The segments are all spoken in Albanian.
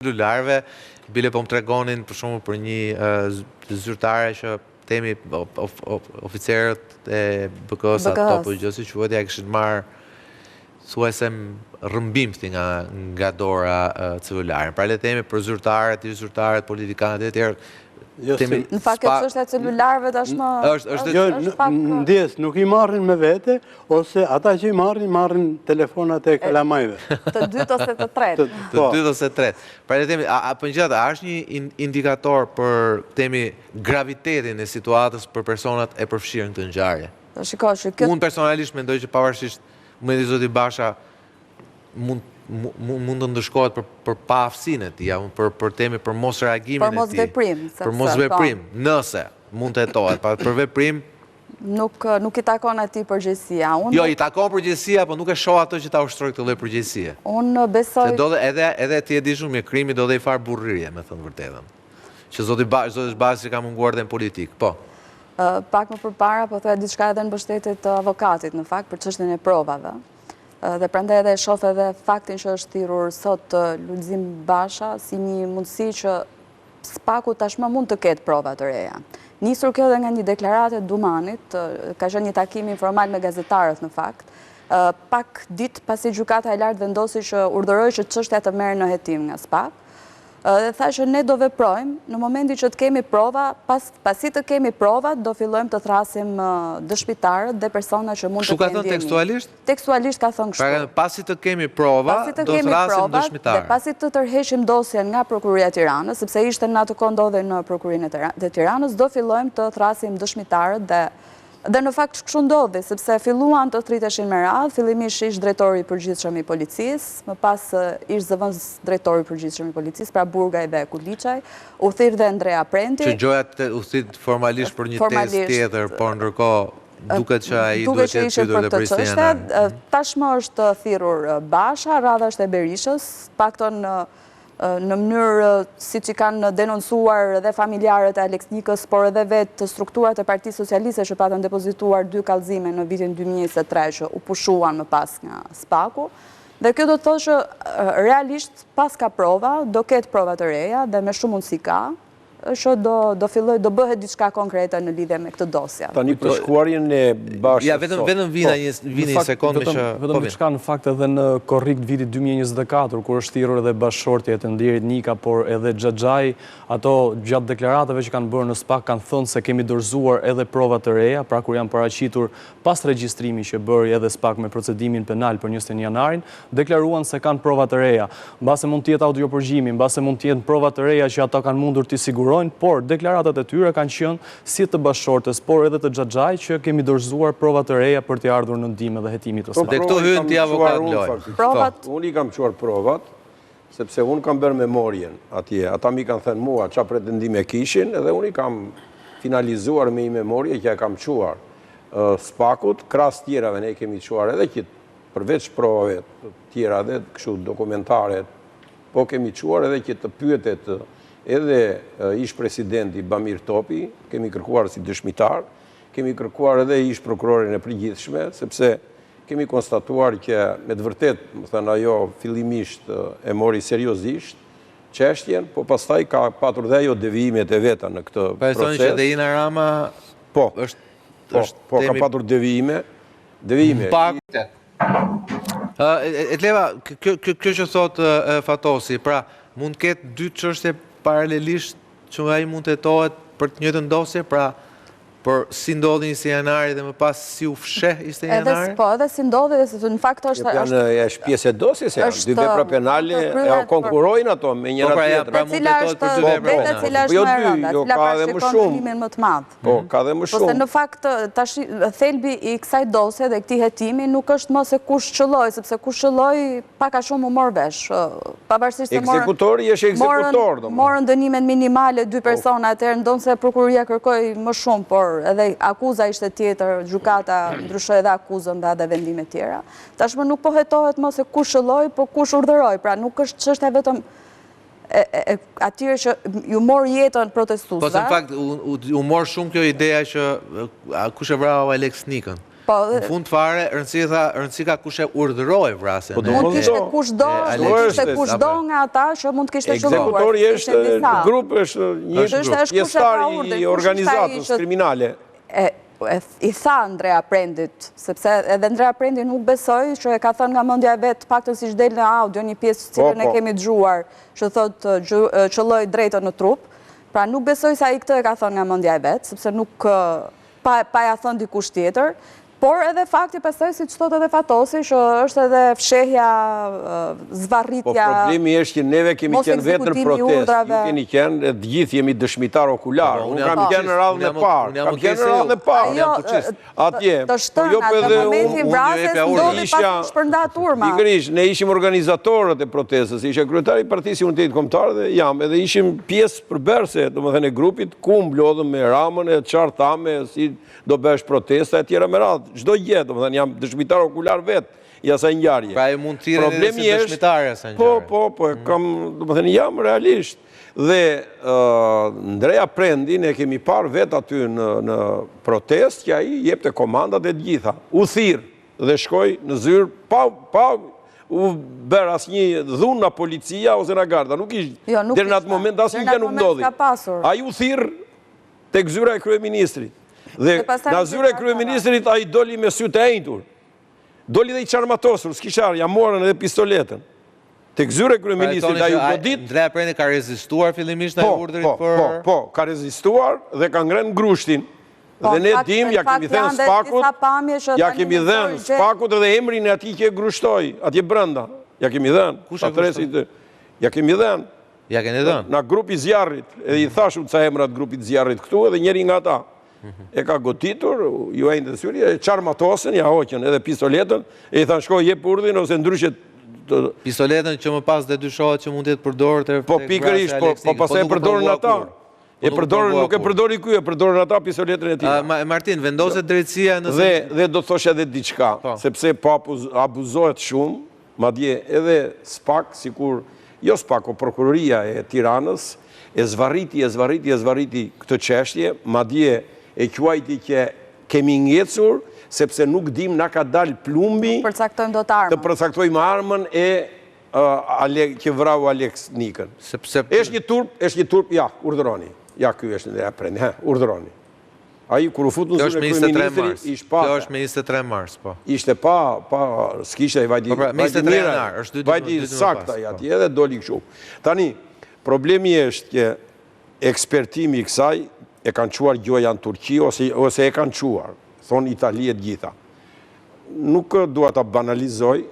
Celularve, bile po më tregonin për shumë për një zyrtare që temi oficerët e BK-s ato po gjësi që vëtja këshin marë thuajse rrëmbimti nga dora celularin. Pra le temi për zyrtarët, politikanët e tjerë. Në fakt këtë është e celularve tashmë është pak... Ndjes, nuk i marrin me vete, ose ata që i marrin telefonat e kalamajve. Të dytë ose të tretë. Të dytë ose të tretë. Pra le temi, për në gjithë, është një indikator për temi gravitetin e situatës për personat e përfshirë në këtë ngjarje. Unë personalisht mendoj që pavarësisht Mehmeti Zoti Basha mund të ndëshkohet për pa aftësinë e tij, për temi për mos reagimin e tij. Për mos veprim, nëse mund të hetohet, për veprim nuk i takon atij përgjegjësia. Jo, i takon përgjegjësia, por nuk e shoh atë që ta ushtroi këtë lloj përgjegjësie. Unë besoj edhe ti e di shumë, krimi do dhe i farë burrirje, me thënë vërtetën. Që Zoti Bashi ka munguar dhe në politik, po. Pak më përpara, po thoya diçka edhe në mbështetje të avokatit, në fakt, për çështjen e provave. Dhe prandaj edhe shoh edhe faktin që është thirrur sot Lulzim Basha si një mundësi që SPAK-u tashmë mund të ketë prova të reja. Nisur kjo edhe nga një deklaratë e Dumanit, ka qenë një takim informal me gazetarët në fakt, pak ditë pasi gjykata e lartë vendosi që urdhëroi që çështja të merret në hetim nga SPAK. Dhe tha që ne do veprojmë në momenti që të kemi prova, pasi të kemi prova, do fillojmë të thrasim dëshmitarët dhe persona që mund të kenë ndjenjë. Kështu ka thënë tekstualisht? Tekstualisht ka thënë kështu. Pasi të kemi prova, do thrasim dëshmitarët. Dhe pasi të tërheqim dosjen nga Prokuria e Tiranës, sepse ishte në atë kohë ndodhej në Prokurinë e Tiranës, do fillojmë të thrasim dëshmitarët dhe në fakt kështu ndodhi, sepse filluan të thriteshin me radhë, fillimisht ish drejtori i përgjithshëm i policisë, më pas ish zëvendës drejtori i përgjithshëm i policisë, pra Burgaj dhe Kuliçaj, u thirr dhe Andrea Prenti. Që gjoja u thirr formalisht për një test tjetër, por ndërkohë duket që ai duhet të jetë pyetur për këtë çështje. Tashmë është thirrur Basha, radha është e Berishës, paktën në mënyrë siç i kanë denoncuar edhe familjarët e Alex Nikës, por edhe vetë strukturat e Partisë Socialiste që patën depozituar 2 kallëzime në vitin 2023 që u pushuan më pas nga SPAK-u. Dhe kjo do të thotë që realisht pas ka prova, do ketë prova të reja dhe me shumë mundësi ka, që do filloj, do bëhet diçka konkrete në lidhje me këtë dosja. Tani për shkuarjen e Bashës. Ja, vetëm vini një sekondë që... Vetëm diçka në fakt edhe në korrikt vitit 2024, kur është thirrur edhe bashkëshortja e të Nderit Nika, por edhe Xhaxhai, ato gjatë deklaratave që kanë bërë në SPAK kanë thënë se kemi dorëzuar edhe prova të reja, pra kur janë paraqitur pas regjistrimit që bëri edhe SPAK me procedimin penal për 21 janarin, deklaruan se kanë prova të reja. Mbase mund të jetë audiopërgjimi, mbase mund të jetë prova të reja që ata kanë mundur të sigurojnë, por deklaratat e tyre kanë qenë si të bashkëshortes, por edhe të Xhaxhai që kemi dorëzuar prova të reja për të ardhur në ndihmë dhe hetimin të SPAK. Dhe këto hyn ti avokat loj. Unë i kam çuar provat, sepse unë kam bërë memorien atje. Ata mi kanë thënë mua çfarë pretendime kishin, edhe unë i kam finalizuar me një memorie që e kam çuar SPAK-ut, krahas tjerave ne kemi çuar edhe që përveç provave të tjera dhe kështu dokumentare, po kemi çuar edhe që të pyetet edhe ish presidenti Bamir Topi, kemi kërkuar si dëshmitar, kemi kërkuar edhe ish prokurorin e përgjithshme, sepse kemi konstatuar që me të vërtet, më thënë ajo fillimisht e mori seriozisht çështjen, po pastaj ka patur dhe ajo devijimet e veta në këtë proces. Pa e thonë që dhe Ina Rama Po, ka patur devijime. Etleva, kjo që thotë Fatosi, pra mund ketë 2 çështje paralelisht që ai mund të hetohet për të njëjtën dosje, pra por si ndodhi 20 janari dhe më pas si u fsheh 20 janari? Edhe si ndodhi dhe në fakt është... Është pjesë e dosjes, dy vepra penale konkurojnë ato me njëra tjetër. Dhe cila është vete, cila është më e rënda, cila parashikon dënimin më të madh. Po, ka dhe më shumë. Po se në fakt, thelbi i kësaj dosje dhe këtij hetimi nuk është më se kush qëlloi, sepse kush qëlloi pak a shumë u mor vesh. Pavarësisht se ekzekutori është ekzekutor. Morën dënimet minimale 2 persona, atëherë ndonse prokuroria kërkoi më shumë, por edhe akuza ishte tjetër, gjykata ndryshoi edhe akuzën dhe edhe vendime tjera. Tashmë nuk po hetohet më se kush shëlloi, po kush urdhëroi, pra nuk është çështja vetëm atyre që ju mor jetën protestuesve. Po se në fakt u mor shumë kjo ideja që kush e vrau Alex Nikën. Në fund fare, rëndësi ka kush e urdhëroi vrasjen. Mund të ishte kushdo nga ata që mund të kishte shëruar. Ekzekutori është grup, është një pjesëtar i organizatës kriminale. I tha Andrea Prendit, sepse edhe Andrea Prendi nuk besoi që e ka thënë nga mendja e vet, paktën siç del në audio një pjesë cilën e kemi dëgjuar, që thotë qëlloi drejtën në trup. Pra nuk besoj se ai këtë e ka thënë nga mendja e vet, sepse nuk pa ja thënë dikush tjetër. Por edhe fakti pastaj, siç thotë edhe Fatosi, që është edhe fshehja, zvarritja. Po problemi është që neve kemi qenë vetër protest, ju keni qenë, të gjithë jemi dëshmitar okular. Unë kam qenë në radhën e parë, atje. Të shtënat, në momentin vrasjes, ndodhi pas shpërnda turma. Pikërisht, ne ishim organizatorët e protestës, ishe kryetari i Partisë Unitetit Kombëtar dhe jam, edhe ishim pjesë përbërëse, domethënë e grupit, ku mblodhëm me Ramën e qartame, si do bësh protesta e tjera me radhë. Çdo gjë, domethënë jam dëshmitar okular vet i asaj ngjarje. Pra e mund të thirrën edhe si dëshmitar i asaj ngjarje. Po, kam, domethënë jam realisht. Dhe Andrea Prendi ne kemi parë vet aty në protest që ai jepte komandat e gjitha. U thirr dhe shkoi në zyrë pa u bërë asnjë dhunë nga policia ose nga garda. Nuk ishte deri në atë moment asnjë gjë nuk ndodhi. Ai u thirr tek zyra e kryeministrit. Dhe nga zyra e kryeministrit ai doli me sytë e enjtur. Doli dhe i qarmatosur, s'kishar, ja morën edhe pistoletën. Tek zyra e kryeministrit ai u godit. Andrea Prendi ka rezistuar fillimisht ndaj urdhrit për Po, ka rezistuar dhe ka ngrënë grushtin. Dhe ne dim, ja kemi dhënë Spakut edhe emrin e atij që e grushtoi, atje brenda. Ja kemi dhënë. Kush e grushtoi? Ja kemi dhënë. Ja keni dhënë? Na grupi zjarrit, edhe i thashun ca emrat grupit zjarrit këtu edhe njëri nga ata. E ka gotitur, ju e ndë syri, e qarmatosën, ja hoqën edhe pistoletën, e i thanë shkoj jep urdhin ose ndryshet... Pistoletën që më pas dhe dyshohet që mund të jetë përdorë të... Po pikërisht, po pas e përdorën ata. E përdorën, nuk e përdori kuj, e përdorën ata pistoletën e tjera. Martin, vendoset drejtësia nëse... Dhe do të thosh edhe diçka, sepse po abuzohet shumë, madje edhe SPAK, sikur, jo SPAK, o prokuroria e Tiranës, e zvarriti këtë çështje, madje e quajti që kemi ngecur, sepse nuk dim na ka dal plumbi të përcaktojmë armën e që vrau Alex Nikën. Është një turp, ja, urdhëroni. Ja, ky është Andrea Prendi, urdhëroni. Ai kur u futën zyre kryeministri, Kjo është me 23 mars, po. Ishte s'kishte vajti janar, është 2 vajti sakta atje edhe doli kështu. Tani, problemi është që ekspertimi i kësaj e kanë quar gjoja në Turqi ose e kanë quar, thonë Italiet gjitha. Nuk dua ta banalizoj,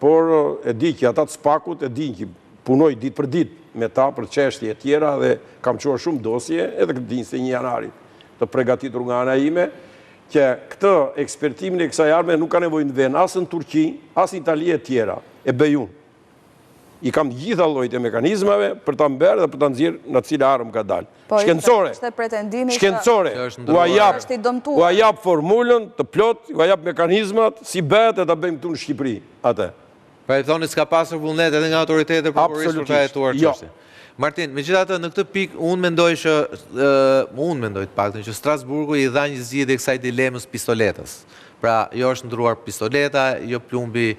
por e di që ata të Spakut e di që punoj ditë për ditë me ta për çështje e tjera dhe kam quar shumë dosje edhe këtë ditë 1 janarit të përgatitur nga ana ime, që këtë ekspertimin e kësaj arme nuk ka nevojë në vend as në Turqi, as në Itali e tjera, e bëj unë. I kam gjitha llojit e mekanizmave për ta mberë dhe për ta nxjerrë në cila armë ka dalë. Shkencore, u jap formulën të plot, u jap mekanizmat, si bëhet e ta bëjmë këtu në Shqipëri, atë. Pra i thoni s'ka pasur vullnet edhe nga autoritetet prokurorisë për ta hetuar çështjen. Martin, megjithatë në këtë pikë unë mendoj të paktën që Strasburgu i dha një zgjidhje kësaj dilemës pistoletës. Pra, jo është ndruar pistoleta, jo plumbi.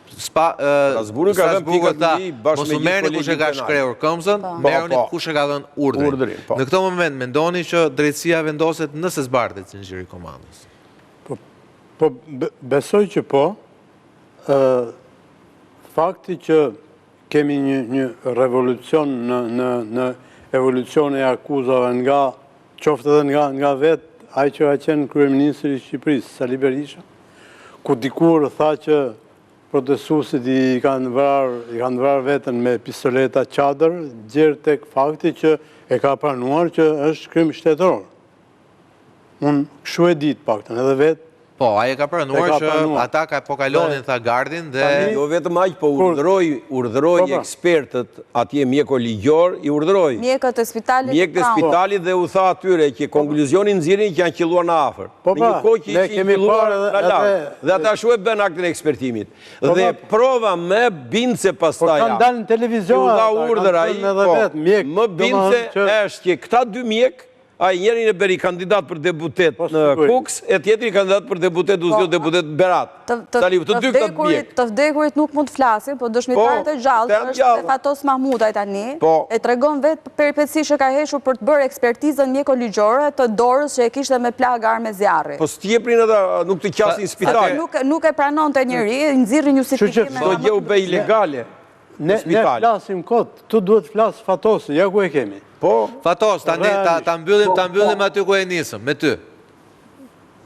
Strasburgu ka dhënë pikat mbi bashkë me mos u merrni kush e ka shkrehur këmbën, merrni kush e ka dhënë urdhrin. Në këtë moment mendoni që drejtësia vendoset nëse zbartet zinxhiri i komandës? Po besoj që po. Fakti që kemi një revolucion në evolucion e akuzave nga qoftë edhe nga vetë ai që ka qenë kryeministri i Shqipërisë, Sali Berisha, ku dikur tha që protestuesit i kanë vrarë veten me pistoleta çadër, gjerë tek fakti që e ka pranuar që është krim shtetëror. Unë kështu e di të paktën edhe vetë. Po, ai e ka pranuar që ata po kalonin tha gardin dhe... Jo vetëm aq, po urdhëroi ekspertët atje mjeko-ligjor, i urdhëroi. Mjekët e spitalit dhe u tha atyre që konkluzionin nxjerrin që janë qelluar në afër. Po pra, ne kemi parë dhe ata shu e bën aktin e ekspertimit. Dhe prova më bindse pastaj. Po kanë dalë në televizion. U dha urdhër ai. Më bindse është që këta dy mjek Ai njërin e bëri kandidat për deputet në Kuks, e tjetri kandidat për deputet u zgjodh deputet Berat. Tani të dy këta mjek. Të vdekurit nuk mund të flasin, po dëshmitarët e gjallë është Fatos Mahmudaj tani, e tregon vetë peripeci që ka heshur për të bërë ekspertizën mjeko-ligjore të dorës që e kishte me plagë arme zjarri. Po s'tjeprin edhe nuk të qasin spital. Nuk e pranonte njëri, nxirrin justifikime. Do gjë u bë ilegale. Ne flasim kot, tu duhet flas Fatosi, ja ku e kemi. Po, Fatos, tani ta mbyllim aty ku e nisëm, me ty.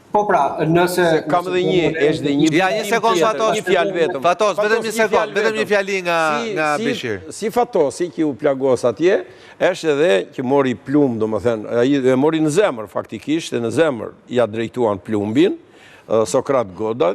Po pra, nëse... Kam edhe është dhe një... Ja, një sekund, Fatos. Një fjalë vetëm. Fatos, vetëm një sekund, vetëm një fjali nga Bishir. Si Fatosi, që u plagos atje, është edhe që mori plumë, do më thënë, e mori në zemër, faktikisht, e në zemër ja drejtuan plumbin, Sokrat Godo,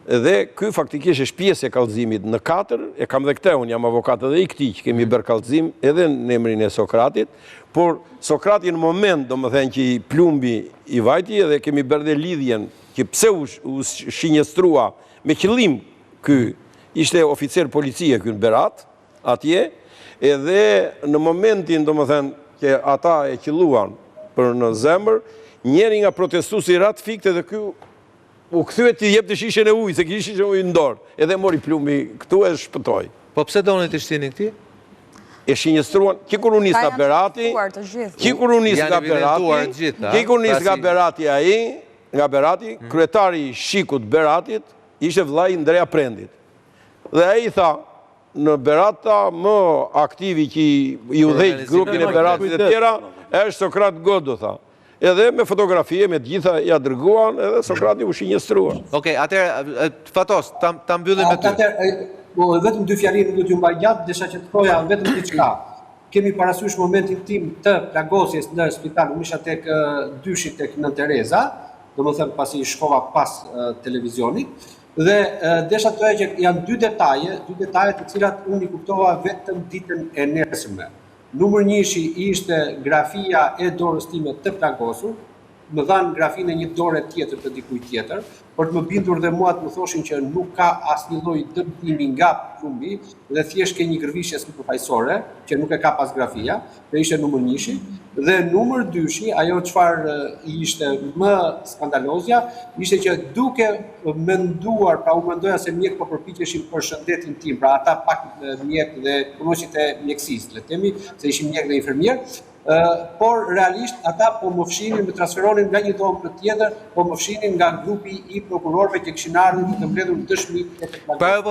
dhe ky faktikisht është pjesë e kallëzimit në 4, e kam dhe këte, unë jam avokat edhe i këti që kemi bërë kallëzim edhe në emrin e Sokratit, por Sokrati në moment, do më thënë që i plumbi i vajti, edhe kemi bërë dhe lidhjen që pse u shinjestrua me qëllim ky, ishte oficer policie ky në Berat, atje, edhe në momentin, do më thënë, që ata e qëlluan për në zemër, njeri nga protestusi ratifikte dhe ky u këthyet të jep të shishen e ujë, se kështë shishen e ujë ndorë, edhe mori plumbi këtu e shpëtoj. Po pse doni të shtini këti? E shinjestruan, kikur unis nga Berati, kikur unis nga Berati aji, nga Berati, kryetari shikut Beratit, ishe vllai Ndreja Prendit. Dhe aji tha, në Berata më aktivi që i udhejt grupin e Beratit e tjera, është Sokrat Godo, tha. Edhe me fotografie, me gjitha ja dërguan, edhe Sokrati u shinjestruan. Okej, atëherë, Fatos, ta mbyllim me ty. Vetëm dy fjali nuk do t'ju mbaj gjatë, desha që të thoja vetëm diçka. Kemi parasysh momentin tim të plagosjes në spital, unë isha tek dyshit tek Nën Tereza, do më thëmë pasi shkova pas televizionit, dhe desha të thoja që janë dy detaje të cilat unë i kuptova vetëm ditën e nesërme. Numër 1 ishte grafia e dorës time të plagosur, më dhanë grafinë e një dore tjetër të dikuj tjetër, për të më bindur dhe mua të më thoshin që nuk ka asnjë lloj dëmtimi nga plumbi dhe thjesht ke një gërvishje sipërfaqësore, që nuk e ka pas grafia, dhe ishte numër 1. Dhe numër 2, ajo çfarë ishte më skandalozja, ishte që duke menduar, pra u mendoja se mjek po përpiqeshin për shëndetin tim, pra ata pak mjek dhe punonjësit e mjekësisë, le të themi, se ishin mjek dhe infermier, por realisht ata po më fshinin, më transferonin nga një dhomë në tjetër, po më fshinin nga grupi i prokurorëve që kishin ardhur të mbledhur dëshmi tek plagosja. Pra ju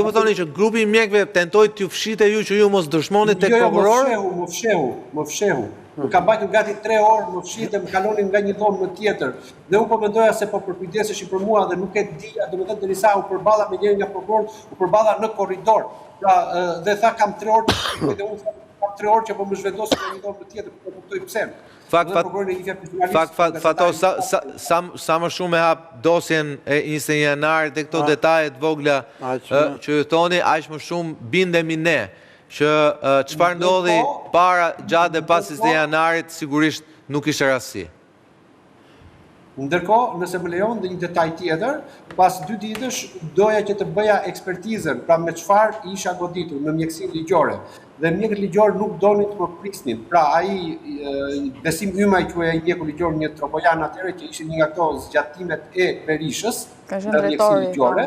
po thoni që grupi i mjekëve tentoi t'ju fshite ju që ju mos dëshmoni tek prokurori? Më fshehu. Më ka mbajtur gati 3 orë, më fshite, më kalonin nga një dhomë në tjetër. Dhe unë po mendoja se po përkujdeseshin për mua dhe nuk e dija, domethënë derisa u përballa me njërin nga prokurorët, u përballa në korridor. Pra dhe tha kam 3 orë dhe unë kam 3 orë që po më zhvendosin në një dhomë në tjetër, po kuptoj pse. Fatos, sa më shumë e hap dosjen e 21 janarit dhe këto detajet vogla që ju thoni, aq më shumë bindemi ne që çfarë ndodhi para, gjatë dhe pas 21 janarit sigurisht nuk ishte rastësi. Ndërkohë, nëse më lejon dhe një detaj tjetër, pas 2 ditësh doja që të bëja ekspertizën, pra me çfarë isha goditur në mjekësinë ligjore. Dhe mjekët ligjor nuk donin të më prisnin. Pra ai Besim Ymaj quhej ai mjeku ligjor një tropojan atëherë që ishin një nga ato zgjatimet e Berishës, në mjekësinë ligjore.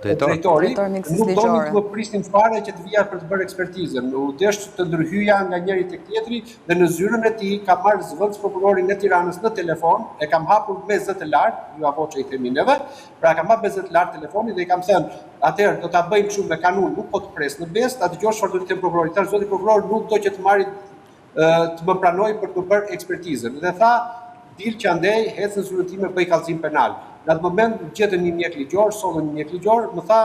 Drejtori, nuk donin të më prisnin fare që të vija për të bërë ekspertizën. U desh të ndërhyja nga njëri tek tjetri dhe në zyrën e tij kam marrë zëvendës prokurorin e Tiranës në telefon, e kam hapur me zë të lartë, ju apo që i themi neve, pra kam hapur me zë të lartë telefonin dhe i kam thënë, atëherë do ta bëjmë kështu me kanun, nuk po të pres në besë, ta dëgjosh çfarë do të them prokurori. Tash zoti prokuror nuk do që të marrë të më pranoj për të bërë ekspertizën. Dhe tha, dil që andej, hec në zyrën time bëj kallëzim penal. Në atë moment gjetën një mjek ligjor, sollën një mjek ligjor, më tha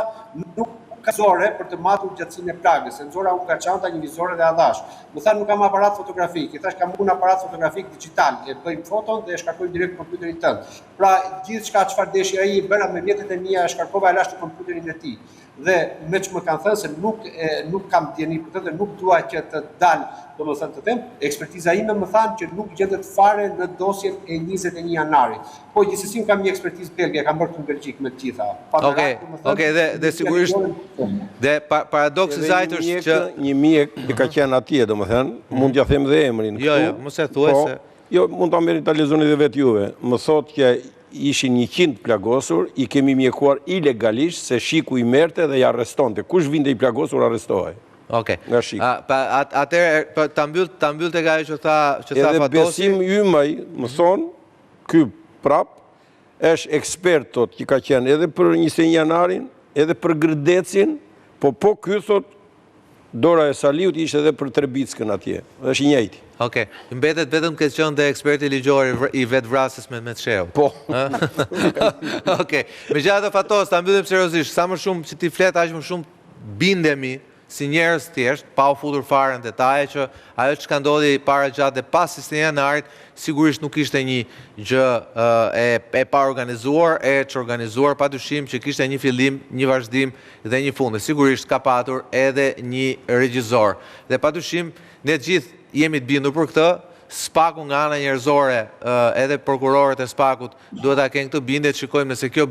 nuk ka zore për të matur gjatësinë e plagës, se nxora unë nga çanta një vizore dhe adhash. Më tha nuk kam aparat fotografik, i thash kam unë aparat fotografik digital, e bëjmë foton dhe e shkarkoj direkt në kompjuterin tënd. Pra gjithçka çfarë deshi ai bëra me mjetet e mia, e shkarkova e lash në kompjuterin e tij. Dhe me që më kanë thënë se nuk kam dieni për të dhe nuk dua që të dalë, domethënë të them, ekspertiza ime më thanë që nuk gjendet fare në dosjen e 21 janarit. Po gjithsesi kam një ekspertizë belge, kam bërë këtu në Belgjik me të gjitha. Okej, dhe sigurisht Dhe paradoksi i saj është që... Një mjek që ka qenë atje, do më thënë, mund t'ja them dhe emrin. Jo, mos e thuaj se... Jo, mund t'a meritalizoni dhe vetë juve. Më thot që ishin 100 plagosur, i kemi mjekuar ilegalisht se shiku i merte dhe i arrestonte. Kush vinte i plagosur, arrestohej. Oke. Nga shiku. Atëherë, ta mbyll të gaj që tha Fatosi... Edhe besim ymaj, më thonë, ky prap, është ekspertot që ka qenë edhe për 21 janarin, edhe për Gërdecin, po ky thot, Dora e Saliut ishte edhe për Trebickën atje, është i njëjti. Oke, mbetet vetëm këtë qënë dhe eksperti ligjor i vetë vrasës me të shehu. Po. Oke, me gjatë Fatos, ta mbyllim seriozisht, sa më shumë që ti flet, aq më shumë bindemi si njerëz thjesht, pa u futur fare në detaje që ajo që ka ndodhi para gjatë dhe pas 21 janarit, sigurisht nuk ishte një gjë e pa organizuar, e që organizuar pa dyshim që kishte një fillim, një vazhdim dhe një fund. Sigurisht ka patur edhe një regjizor. Dhe pa dyshim, ne gjithë jemi të bindur për këtë, Spaku nga ana njerëzore, edhe prokurorët e Spakut duhet ta kenë këtë bindje, shikojmë nëse kjo